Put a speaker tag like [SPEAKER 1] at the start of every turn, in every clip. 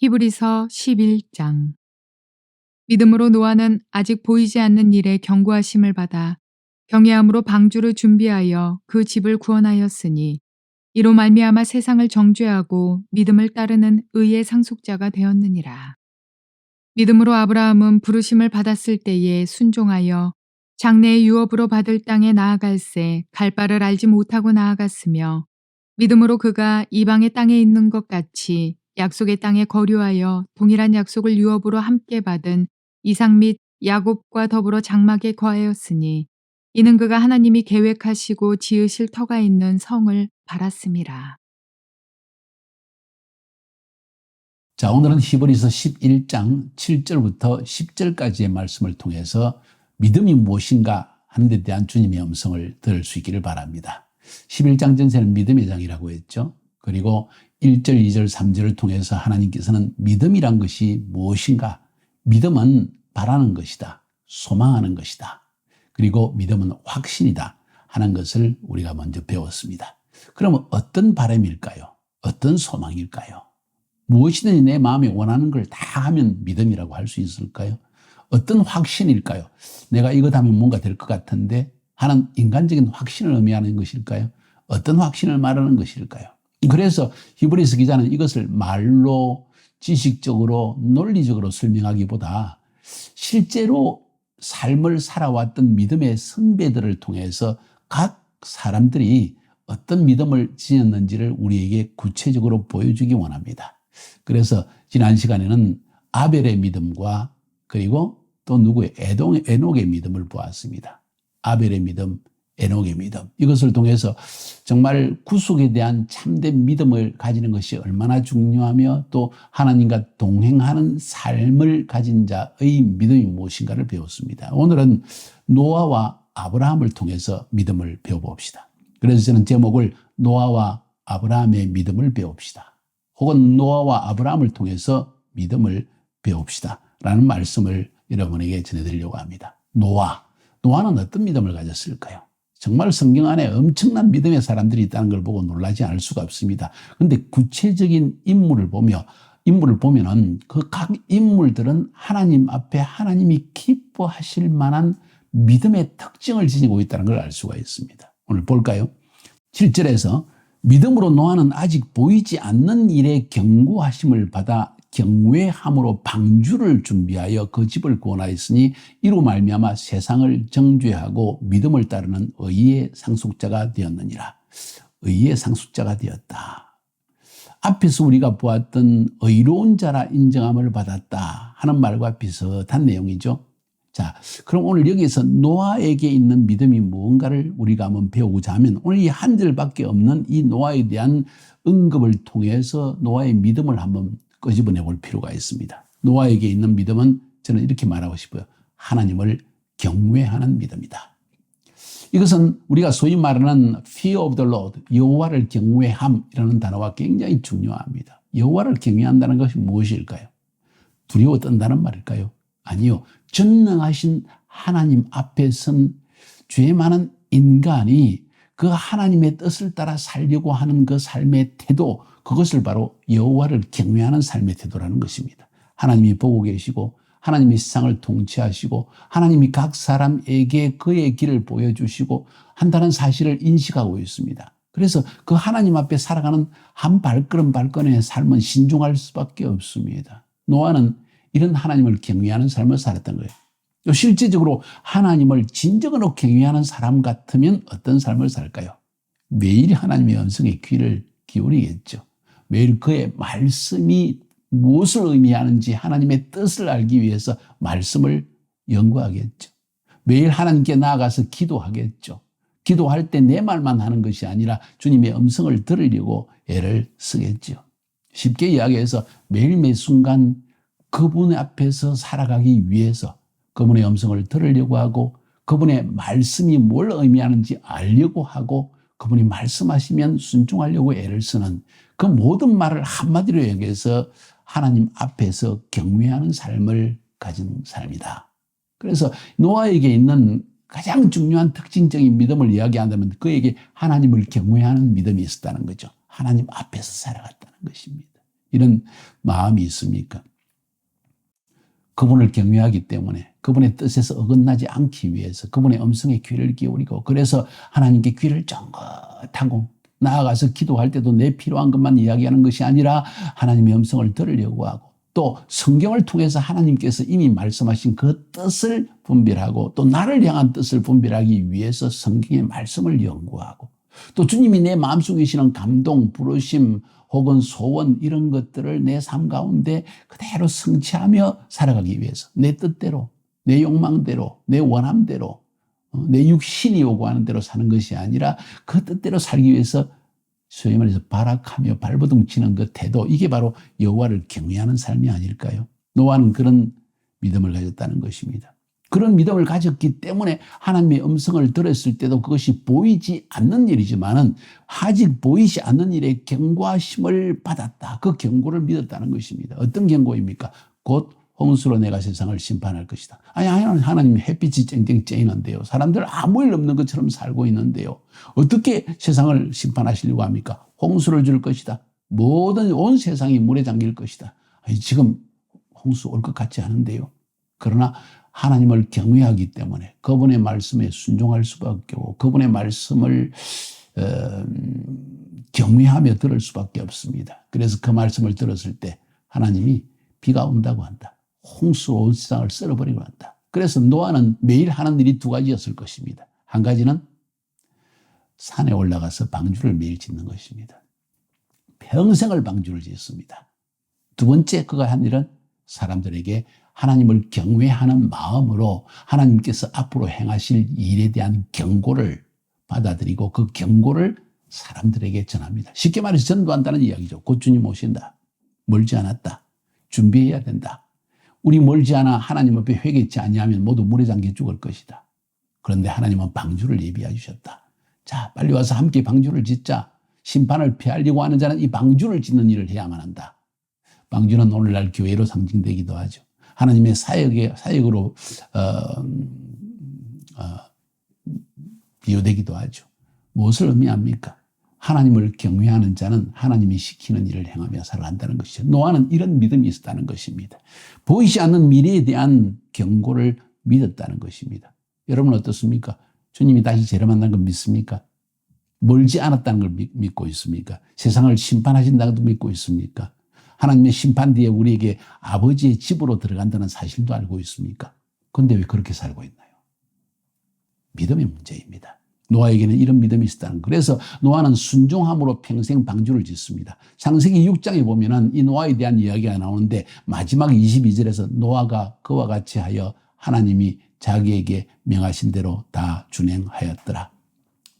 [SPEAKER 1] 히브리서 11장. 믿음으로 노아는 아직 보이지 않는 일에 경고하심을 받아 경외함으로 방주를 준비하여 그 집을 구원하였으니 이로 말미암아 세상을 정죄하고 믿음을 따르는 의의 상속자가 되었느니라. 믿음으로 아브라함은 부르심을 받았을 때에 순종하여 장래의 유업으로 받을 땅에 나아갈새 갈 바를 알지 못하고 나아갔으며 믿음으로 그가 이방의 땅에 있는 것 같이 약속의 땅에 거류하여 동일한 약속을 유업으로 함께 받은 이삭 및 야곱과 더불어 장막에 거하였으니 이는 그가 하나님이 계획하시고 지으실 터가 있는 성을 바랐음이라.
[SPEAKER 2] 자, 오늘은 히브리서 11장 7절부터 10절까지의 말씀을 통해서 믿음이 무엇인가 하는 데 대한 주님의 음성을 들을 수 있기를 바랍니다. 11장 전체는 믿음의 장이라고 했죠. 그리고 1절, 2절, 3절을 통해서 하나님께서는 믿음이란 것이 무엇인가? 믿음은 바라는 것이다. 소망하는 것이다. 그리고 믿음은 확신이다 하는 것을 우리가 먼저 배웠습니다. 그러면 어떤 바람일까요? 어떤 소망일까요? 무엇이든지 내 마음에 원하는 걸 다 하면 믿음이라고 할 수 있을까요? 어떤 확신일까요? 내가 이것 하면 뭔가 될 것 같은데 하는 인간적인 확신을 의미하는 것일까요? 어떤 확신을 말하는 것일까요? 그래서 히브리서 기자는 이것을 말로 지식적으로 논리적으로 설명하기보다 실제로 삶을 살아왔던 믿음의 선배들을 통해서 각 사람들이 어떤 믿음을 지녔는지를 우리에게 구체적으로 보여주기 원합니다. 그래서 지난 시간에는 아벨의 믿음과 그리고 또 누구의 에녹의 믿음을 보았습니다. 아벨의 믿음, 에녹의 믿음. 이것을 통해서 정말 구속에 대한 참된 믿음을 가지는 것이 얼마나 중요하며 또 하나님과 동행하는 삶을 가진 자의 믿음이 무엇인가를 배웠습니다. 오늘은 노아와 아브라함을 통해서 믿음을 배워봅시다. 그래서 저는 제목을 노아와 아브라함의 믿음을 배웁시다. 혹은 노아와 아브라함을 통해서 믿음을 배웁시다 라는 말씀을 여러분에게 전해드리려고 합니다. 노아는 어떤 믿음을 가졌을까요? 정말 성경 안에 엄청난 믿음의 사람들이 있다는 걸 보고 놀라지 않을 수가 없습니다. 그런데 구체적인 인물을 보면은 그 각 인물들은 하나님 앞에 하나님이 기뻐하실 만한 믿음의 특징을 지니고 있다는 걸 알 수가 있습니다. 오늘 볼까요? 7절에서 믿음으로 노아는 아직 보이지 않는 일에 경고하심을 받아 경외함으로 방주를 준비하여 그 집을 구원하였으니 이로 말미암아 세상을 정죄하고 믿음을 따르는 의의 상속자가 되었느니라. 의의 상속자가 되었다. 앞에서 우리가 보았던 의로운 자라 인정함을 받았다 하는 말과 비슷한 내용이죠. 자, 그럼 오늘 여기서 노아에게 있는 믿음이 무언가를 우리가 한번 배우고자 하면 오늘 이 한 절밖에 없는 이 노아에 대한 언급을 통해서 노아의 믿음을 한번 끄집어내 볼 필요가 있습니다. 노아에게 있는 믿음은 저는 이렇게 말하고 싶어요. 하나님을 경외하는 믿음이다. 이것은 우리가 소위 말하는 fear of the Lord, 여호와를 경외함이라는 단어가 굉장히 중요합니다. 여호와를 경외한다는 것이 무엇일까요? 두려워 떤다는 말일까요? 아니요. 전능하신 하나님 앞에 선 죄 많은 인간이 그 하나님의 뜻을 따라 살려고 하는 그 삶의 태도, 그것을 바로 여호와를 경외하는 삶의 태도라는 것입니다. 하나님이 보고 계시고 하나님이 세상을 통치하시고 하나님이 각 사람에게 그의 길을 보여주시고 한다는 사실을 인식하고 있습니다. 그래서 그 하나님 앞에 살아가는 한 발걸음 발걸음의 삶은 신중할 수밖에 없습니다. 노아는 이런 하나님을 경외하는 삶을 살았던 거예요. 실제적으로 하나님을 진정으로 경외하는 사람 같으면 어떤 삶을 살까요? 매일 하나님의 음성에 귀를 기울이겠죠. 매일 그의 말씀이 무엇을 의미하는지 하나님의 뜻을 알기 위해서 말씀을 연구하겠죠. 매일 하나님께 나아가서 기도하겠죠. 기도할 때 내 말만 하는 것이 아니라 주님의 음성을 들으려고 애를 쓰겠죠. 쉽게 이야기해서 매일 매 순간 그분 앞에서 살아가기 위해서 그분의 음성을 들으려고 하고 그분의 말씀이 뭘 의미하는지 알려고 하고 그분이 말씀하시면 순종하려고 애를 쓰는 그 모든 말을 한마디로 얘기해서 하나님 앞에서 경외하는 삶을 가진 삶이다. 그래서 노아에게 있는 가장 중요한 특징적인 믿음을 이야기한다면 그에게 하나님을 경외하는 믿음이 있었다는 거죠. 하나님 앞에서 살아갔다는 것입니다. 이런 마음이 있습니까? 그분을 경외하기 때문에 그분의 뜻에서 어긋나지 않기 위해서 그분의 음성에 귀를 기울이고, 그래서 하나님께 귀를 쫑긋하고 나아가서 기도할 때도 내 필요한 것만 이야기하는 것이 아니라 하나님의 음성을 들으려고 하고, 또 성경을 통해서 하나님께서 이미 말씀하신 그 뜻을 분별하고, 또 나를 향한 뜻을 분별하기 위해서 성경의 말씀을 연구하고, 또 주님이 내 마음속에 계시는 감동, 부르심 혹은 소원, 이런 것들을 내 삶 가운데 그대로 성취하며 살아가기 위해서 내 뜻대로, 내 욕망대로, 내 원함대로, 내 육신이 요구하는 대로 사는 것이 아니라 그 뜻대로 살기 위해서 소위 말해서 발악하며 발버둥 치는 그 태도, 이게 바로 여호와를 경외하는 삶이 아닐까요? 노아는 그런 믿음을 가졌다는 것입니다. 그런 믿음을 가졌기 때문에 하나님의 음성을 들었을 때도 그것이 보이지 않는 일이지만은 아직 보이지 않는 일에 경고하심을 받았다. 그 경고를 믿었다는 것입니다. 어떤 경고입니까? 곧 홍수로 내가 세상을 심판할 것이다. 아니, 하나님 햇빛이 쨍쨍 쬐이는데요. 사람들 아무 일 없는 것처럼 살고 있는데요. 어떻게 세상을 심판하시려고 합니까? 홍수를 줄 것이다. 모든 온 세상이 물에 잠길 것이다. 아니, 지금 홍수 올 것 같지 않은데요. 그러나 하나님을 경외하기 때문에 그분의 말씀에 순종할 수밖에 없고, 그분의 말씀을 경외하며 들을 수밖에 없습니다. 그래서 그 말씀을 들었을 때 하나님이 비가 온다고 한다. 홍수로 온 세상을 썰어버리고 한다. 그래서 노아는 매일 하는 일이 두 가지였을 것입니다. 한 가지는 산에 올라가서 방주를 매일 짓는 것입니다. 평생을 방주를 짓습니다. 두 번째 그가 한 일은 사람들에게 하나님을 경외하는 마음으로 하나님께서 앞으로 행하실 일에 대한 경고를 받아들이고 그 경고를 사람들에게 전합니다. 쉽게 말해서 전도한다는 이야기죠. 곧 주님 오신다. 멀지 않았다. 준비해야 된다. 우리 멀지 않아 하나님 앞에 회개치 아니하면 모두 물에 잠겨 죽을 것이다. 그런데 하나님은 방주를 예비해 주셨다. 자, 빨리 와서 함께 방주를 짓자. 심판을 피하려고 하는 자는 이 방주를 짓는 일을 해야만 한다. 방주는 오늘날 교회로 상징되기도 하죠. 하나님의 사역으로 비유되기도 하죠. 무엇을 의미합니까? 하나님을 경외하는 자는 하나님이 시키는 일을 행하며 살아간다는 것이죠. 노아는 이런 믿음이 있었다는 것입니다. 보이지 않는 미래에 대한 경고를 믿었다는 것입니다. 여러분 어떻습니까? 주님이 다시 재림한다는 걸 믿습니까? 멀지 않았다는 걸 믿고 있습니까? 세상을 심판하신다는 것도 믿고 있습니까? 하나님의 심판 뒤에 우리에게 아버지의 집으로 들어간다는 사실도 알고 있습니까? 그런데 왜 그렇게 살고 있나요? 믿음의 문제입니다. 노아에게는 이런 믿음이 있었다는 거예요. 그래서 노아는 순종함으로 평생 방주를 짓습니다. 창세기 6장에 보면은 이 노아에 대한 이야기가 나오는데 마지막 22절에서 노아가 그와 같이 하여 하나님이 자기에게 명하신 대로 다 준행하였더라.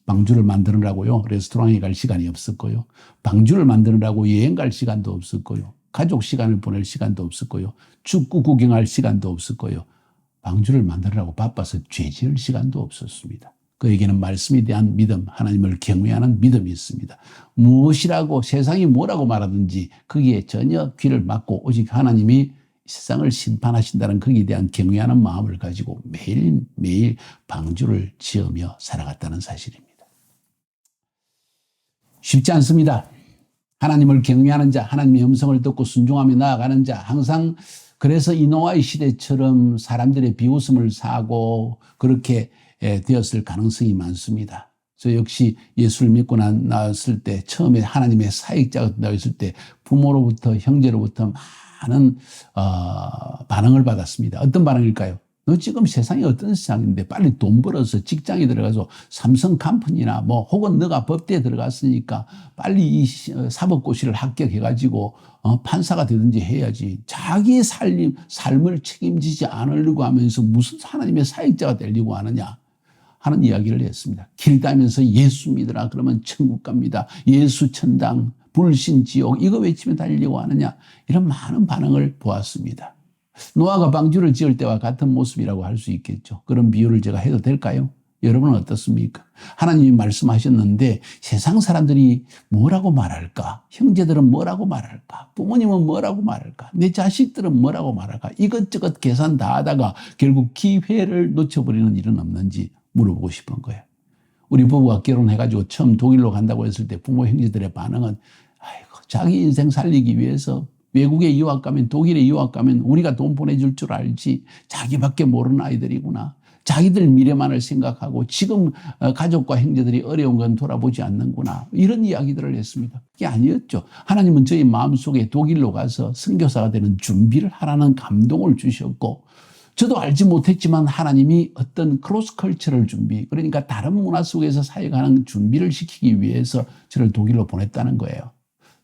[SPEAKER 2] 방주를 만드느라고요, 레스토랑에 갈 시간이 없었고요. 방주를 만드느라고 여행 갈 시간도 없었고요. 가족 시간을 보낼 시간도 없었고요. 축구 구경할 시간도 없었고요. 방주를 만드느라고 바빠서 죄 지을 시간도 없었습니다. 그에게는 말씀에 대한 믿음, 하나님을 경외하는 믿음이 있습니다. 무엇이라고 세상이 뭐라고 말하든지 거기에 전혀 귀를 막고 오직 하나님이 세상을 심판하신다는 거기에 대한 경외하는 마음을 가지고 매일매일 방주를 지으며 살아갔다는 사실입니다. 쉽지 않습니다. 하나님을 경외하는 자, 하나님의 음성을 듣고 순종하며 나아가는 자, 항상 그래서 이 노아의 시대처럼 사람들의 비웃음을 사고 그렇게 되었을 가능성이 많습니다. 저 역시 예수를 믿고 나왔을 때 처음에 하나님의 사역자가 되었을 때 부모로부터 형제로부터 많은 반응을 받았습니다. 어떤 반응일까요? 너 지금 세상이 어떤 세상인데 빨리 돈 벌어서 직장에 들어가서 삼성 컴퍼니나 뭐 혹은 너가 법대에 들어갔으니까 빨리 이 사법고시를 합격해가지고 판사가 되든지 해야지. 자기의 삶을 책임지지 않으려고 하면서 무슨 하나님의 사역자가 되려고 하느냐 하는 이야기를 했습니다. 길 다니면서 예수 믿으라 그러면 천국 갑니다. 예수 천당, 불신 지옥 이거 외치며 달리려고 하느냐 이런 많은 반응을 보았습니다. 노아가 방주를 지을 때와 같은 모습이라고 할 수 있겠죠. 그런 비유를 제가 해도 될까요? 여러분은 어떻습니까? 하나님이 말씀하셨는데 세상 사람들이 뭐라고 말할까? 형제들은 뭐라고 말할까? 부모님은 뭐라고 말할까? 내 자식들은 뭐라고 말할까? 이것저것 계산 다 하다가 결국 기회를 놓쳐버리는 일은 없는지 물어보고 싶은 거예요. 우리 부부가 결혼해가지고 처음 독일로 간다고 했을 때 부모 형제들의 반응은 아이고 자기 인생 살리기 위해서 외국에 유학 가면, 독일에 유학 가면 우리가 돈 보내줄 줄 알지 자기밖에 모르는 아이들이구나. 자기들 미래만을 생각하고 지금 가족과 형제들이 어려운 건 돌아보지 않는구나. 이런 이야기들을 했습니다. 그게 아니었죠. 하나님은 저희 마음속에 독일로 가서 선교사가 되는 준비를 하라는 감동을 주셨고, 저도 알지 못했지만 하나님이 어떤 크로스 컬처럴 준비, 그러니까 다른 문화 속에서 사역하는 준비를 시키기 위해서 저를 독일로 보냈다는 거예요.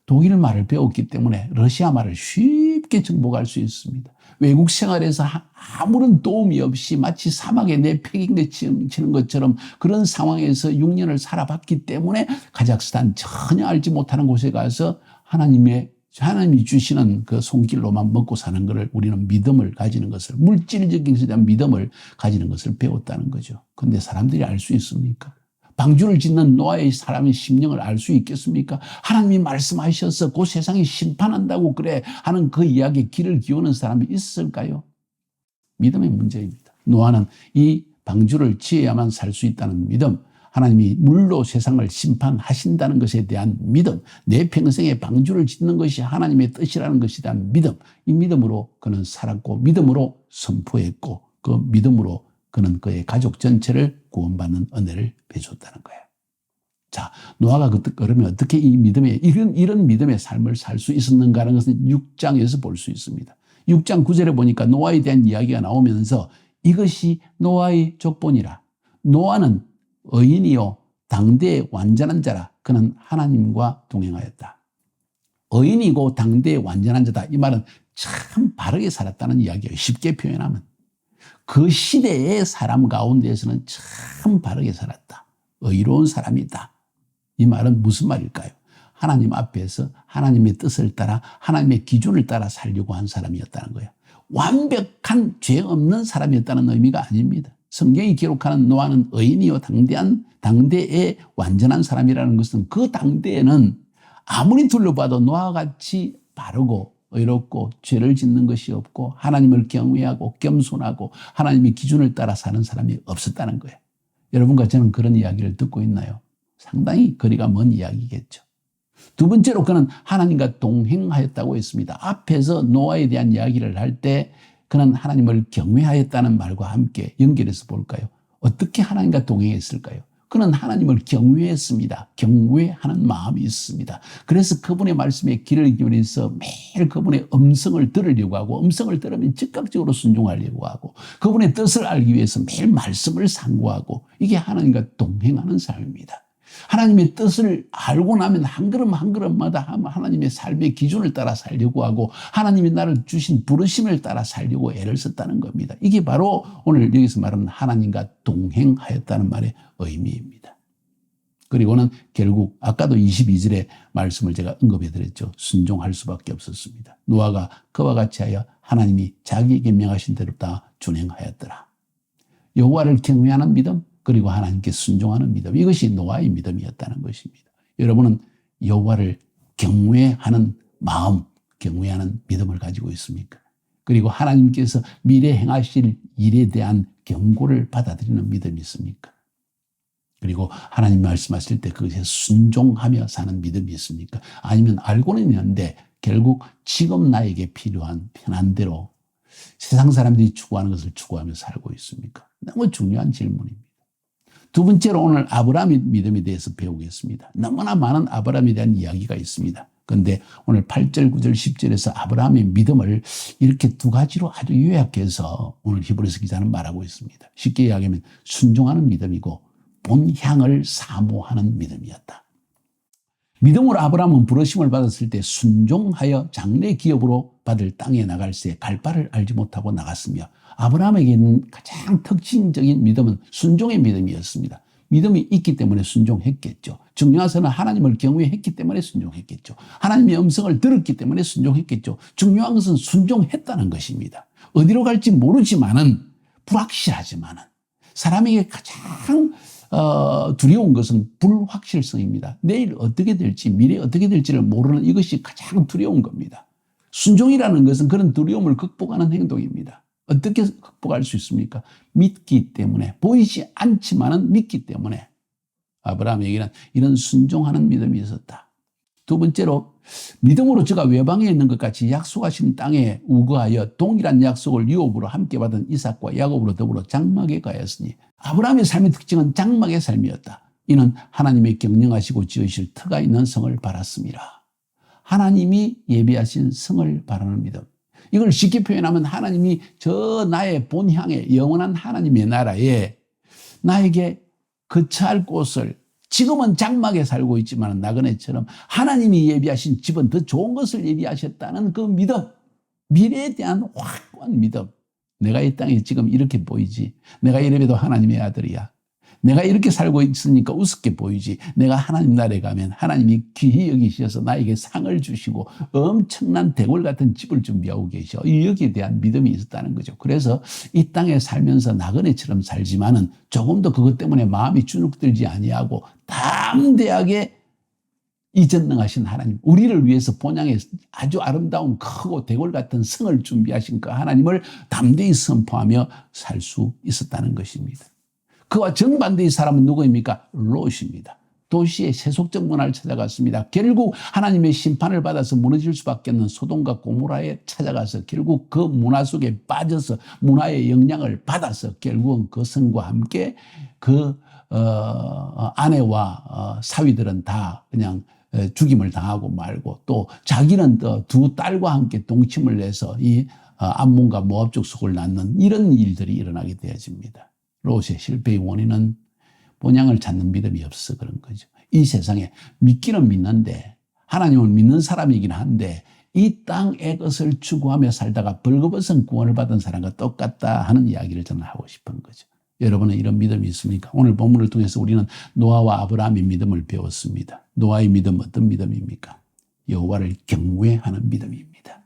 [SPEAKER 2] 독일 말을 배웠기 때문에 러시아 말을 쉽게 정복할 수 있습니다. 외국 생활에서 아무런 도움이 없이 마치 사막에 내 패기에 치는 것처럼 그런 상황에서 6년을 살아봤기 때문에 카자흐스탄 전혀 알지 못하는 곳에 가서 하나님이 주시는 그 손길로만 먹고 사는 것을, 우리는 믿음을 가지는 것을, 물질적인 것에 대한 믿음을 가지는 것을 배웠다는 거죠. 그런데 사람들이 알 수 있습니까? 방주를 짓는 노아의 사람의 심령을 알 수 있겠습니까? 하나님이 말씀하셔서 그 세상이 심판한다고 그래 하는 그 이야기에 귀를 기우는 사람이 있을까요? 믿음의 문제입니다. 노아는 이 방주를 지어야만 살 수 있다는 믿음, 하나님이 물로 세상을 심판하신다는 것에 대한 믿음, 내 평생에 방주를 짓는 것이 하나님의 뜻이라는 것에 대한 믿음, 이 믿음으로 그는 살았고 믿음으로 선포했고 그 믿음으로 그는 그의 가족 전체를 구원받는 은혜를 베줬다는 거예요. 자, 노아가 그러면 어떻게 이 믿음의, 이런 믿음의 삶을 살 수 있었는가 하는 것은 6장에서 볼 수 있습니다. 6장 9절에 보니까 노아에 대한 이야기가 나오면서 이것이 노아의 족본이라. 노아는 의인이요 당대의 완전한 자라. 그는 하나님과 동행하였다. 의인이고 당대의 완전한 자다. 이 말은 참 바르게 살았다는 이야기예요. 쉽게 표현하면. 그 시대의 사람 가운데에서는 참 바르게 살았다. 의로운 사람이다. 이 말은 무슨 말일까요? 하나님 앞에서 하나님의 뜻을 따라 하나님의 기준을 따라 살려고 한 사람이었다는 거예요. 완벽한 죄 없는 사람이었다는 의미가 아닙니다. 성경이 기록하는 노아는 의인이요 당대의 완전한 사람이라는 것은 그 당대에는 아무리 둘러봐도 노아와 같이 바르고 의롭고 죄를 짓는 것이 없고 하나님을 경외하고 겸손하고 하나님의 기준을 따라 사는 사람이 없었다는 거예요. 여러분과 저는 그런 이야기를 듣고 있나요? 상당히 거리가 먼 이야기겠죠. 두 번째로 그는 하나님과 동행하였다고 했습니다. 앞에서 노아에 대한 이야기를 할 때 그는 하나님을 경외하였다는 말과 함께 연결해서 볼까요? 어떻게 하나님과 동행했을까요? 그는 하나님을 경외했습니다. 경외하는 마음이 있습니다. 그래서 그분의 말씀에 귀를 기울여서 매일 그분의 음성을 들으려고 하고, 음성을 들으면 즉각적으로 순종하려고 하고, 그분의 뜻을 알기 위해서 매일 말씀을 상고하고, 이게 하나님과 동행하는 삶입니다. 하나님의 뜻을 알고 나면 한 걸음 한 걸음마다 하나님의 삶의 기준을 따라 살려고 하고 하나님이 나를 주신 부르심을 따라 살려고 애를 썼다는 겁니다. 이게 바로 오늘 여기서 말하는 하나님과 동행하였다는 말의 의미입니다. 그리고는 결국 아까도 22절의 말씀을 제가 언급해 드렸죠. 순종할 수밖에 없었습니다. 노아가 그와 같이 하여 하나님이 자기에게 명하신 대로 다 준행하였더라. 여호와를 경외하는 믿음, 그리고 하나님께 순종하는 믿음, 이것이 노아의 믿음이었다는 것입니다. 여러분은 여호와를 경외하는 마음, 경외하는 믿음을 가지고 있습니까? 그리고 하나님께서 미래 행하실 일에 대한 경고를 받아들이는 믿음이 있습니까? 그리고 하나님 말씀하실 때 그것에 순종하며 사는 믿음이 있습니까? 아니면 알고는 있는데 결국 지금 나에게 필요한 편한대로 세상 사람들이 추구하는 것을 추구하며 살고 있습니까? 너무 중요한 질문입니다. 두 번째로 오늘 아브라함의 믿음에 대해서 배우겠습니다. 너무나 많은 아브라함에 대한 이야기가 있습니다. 그런데 오늘 8절, 9절, 10절에서 아브라함의 믿음을 이렇게 두 가지로 아주 요약해서 오늘 히브리서 기자는 말하고 있습니다. 쉽게 이야기하면 순종하는 믿음이고 본향을 사모하는 믿음이었다. 믿음으로 아브라함은 부르심을 받았을 때 순종하여 장래 기업으로 받을 땅에 나갈 새 갈 바를 알지 못하고 나갔으며, 아브라함에게는 가장 특징적인 믿음은 순종의 믿음이었습니다. 믿음이 있기 때문에 순종했겠죠. 중요한 것은 하나님을 경외했기 때문에 순종했겠죠. 하나님의 음성을 들었기 때문에 순종했겠죠. 중요한 것은 순종했다는 것입니다. 어디로 갈지 모르지만은, 불확실하지만은, 사람에게 가장 두려운 것은 불확실성입니다. 내일 어떻게 될지, 미래 어떻게 될지를 모르는 이것이 가장 두려운 겁니다. 순종이라는 것은 그런 두려움을 극복하는 행동입니다. 어떻게 극복할 수 있습니까? 믿기 때문에, 보이지 않지만은 믿기 때문에. 아브라함에게는 이런 순종하는 믿음이 있었다. 두 번째로 믿음으로 저가 외방에 있는 것 같이 약속하신 땅에 우거하여 동일한 약속을 유업으로 함께 받은 이삭과 야곱으로 더불어 장막에 가였으니 아브라함의 삶의 특징은 장막의 삶이었다. 이는 하나님의 경영하시고 지으실 터가 있는 성을 바랐습니다. 하나님이 예비하신 성을 바라는 믿음. 이걸 쉽게 표현하면 하나님이 저 나의 본향에 영원한 하나님의 나라에 나에게 거처할 곳을 지금은 장막에 살고 있지만 나그네처럼 하나님이 예비하신 집은 더 좋은 것을 예비하셨다는 그 믿음, 미래에 대한 확고한 믿음. 내가 이 땅에 지금 이렇게 보이지. 내가 이래봬도 하나님의 아들이야. 내가 이렇게 살고 있으니까 우습게 보이지. 내가 하나님 나라에 가면 하나님이 귀히 여기셔서 나에게 상을 주시고 엄청난 대궐 같은 집을 준비하고 계셔. 여기에 대한 믿음이 있었다는 거죠. 그래서 이 땅에 살면서 나그네처럼 살지만은 조금도 그것 때문에 마음이 주눅들지 아니하고 담대하게 이 전능하신 하나님, 우리를 위해서 본향에 아주 아름다운 크고 대궐 같은 성을 준비하신 그 하나님을 담대히 선포하며 살 수 있었다는 것입니다. 그와 정반대의 사람은 누구입니까? 롯입니다. 도시의 세속적 문화를 찾아갔습니다. 결국 하나님의 심판을 받아서 무너질 수밖에 없는 소돔과 고모라에 찾아가서 결국 그 문화 속에 빠져서 문화의 영향을 받아서 결국은 그 성과 함께 그 아내와 사위들은 다 그냥 죽임을 당하고 말고 또 자기는 두 딸과 함께 동침을 해서 이 암몬과 모압 족속을 낳는 이런 일들이 일어나게 되어집니다. 롯의 실패의 원인은 본향을 찾는 믿음이 없어 그런 거죠. 이 세상에 믿기는 믿는데 하나님을 믿는 사람이긴 한데 이 땅의 것을 추구하며 살다가 벌거벗은 구원을 받은 사람과 똑같다 하는 이야기를 저는 하고 싶은 거죠. 여러분은 이런 믿음이 있습니까? 오늘 본문을 통해서 우리는 노아와 아브라함의 믿음을 배웠습니다. 노아의 믿음 어떤 믿음입니까? 여호와를 경외하는 믿음입니다.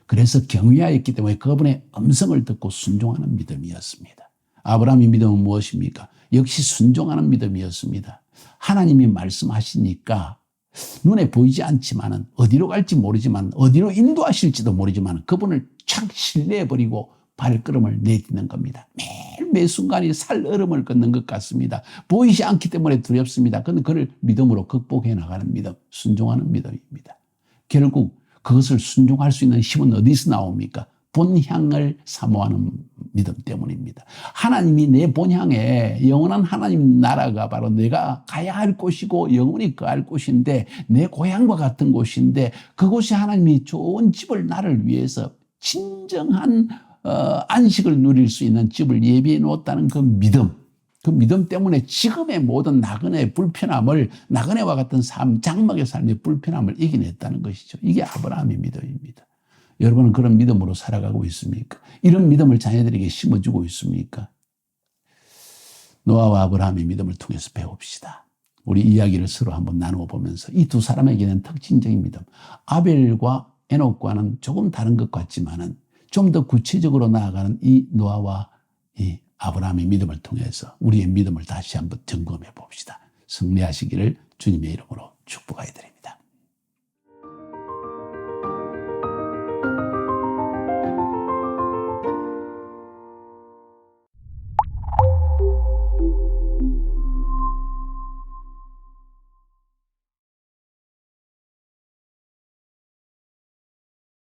[SPEAKER 2] 그래서 경외하였기 때문에 그분의 음성을 듣고 순종하는 믿음이었습니다. 아브라함의 믿음은 무엇입니까? 역시 순종하는 믿음이었습니다. 하나님이 말씀하시니까 눈에 보이지 않지만은 어디로 갈지 모르지만 어디로 인도하실지도 모르지만 그분을 착 신뢰해버리고 발걸음을 내딛는 겁니다. 매 순간이 살얼음을 걷는 것 같습니다. 보이지 않기 때문에 두렵습니다. 그런데 그를 믿음으로 극복해 나가는 믿음, 순종하는 믿음입니다. 결국 그것을 순종할 수 있는 힘은 어디서 나옵니까? 본향을 사모하는 믿음 때문입니다. 하나님이 내 본향에 영원한 하나님 나라가 바로 내가 가야 할 곳이고 영원히 거할 곳인데 내 고향과 같은 곳인데 그곳이 하나님이 좋은 집을 나를 위해서 진정한 안식을 누릴 수 있는 집을 예비해 놓았다는 그 믿음 때문에 지금의 모든 나그네의 불편함을 나그네와 같은 삶, 장막의 삶의 불편함을 이겨냈다는 것이죠. 이게 아브라함의 믿음입니다. 여러분은 그런 믿음으로 살아가고 있습니까? 이런 믿음을 자녀들에게 심어주고 있습니까? 노아와 아브라함의 믿음을 통해서 배웁시다. 우리 이야기를 서로 한번 나누어 보면서 이 두 사람에게는 특징적인 믿음. 아벨과 에녹과는 조금 다른 것 같지만은 좀 더 구체적으로 나아가는 이 노아와 이 아브라함의 믿음을 통해서 우리의 믿음을 다시 한번 점검해 봅시다. 승리하시기를 주님의 이름으로 축복하여 드립니다.